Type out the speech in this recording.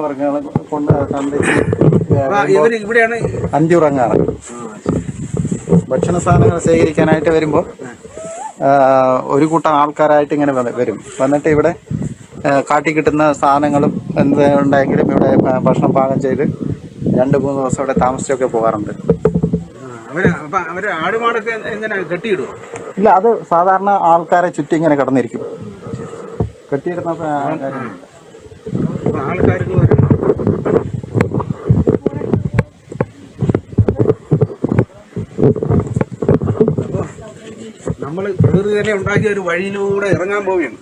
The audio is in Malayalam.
മൃഗങ്ങൾ കൊണ്ട് ഇവിടെയാണ് അന്തിയുറങ്ങാറ്. ഭക്ഷണ സാധനങ്ങൾ ശേഖരിക്കാനായിട്ട് വരുമ്പോൾ ഒരു കൂട്ടം ആൾക്കാരായിട്ട് ഇങ്ങനെ വരും. വന്നിട്ട് ഇവിടെ കാട്ടി കിട്ടുന്ന സാധനങ്ങളും എന്ത് ഉണ്ടെങ്കിലും ഇവിടെ ഭക്ഷണം പാകം ചെയ്ത് 2-3 ദിവസം ഇവിടെ താമസിച്ചൊക്കെ പോകാറുണ്ട്. അവര് ആടുമാടൊക്കെ എങ്ങനെ കെട്ടിയിടുവോ? ഇല്ല, അത് സാധാരണ ആൾക്കാരെ ചുറ്റി ഇങ്ങനെ കിടന്നിരിക്കും. കെട്ടിയിടുന്ന ആൾക്കാർക്ക് നമ്മൾ പ്രകൃതി തന്നെ ഉണ്ടാക്കിയ ഒരു വഴിയിലൂടെ ഇറങ്ങാൻ പോവുകയാണ്.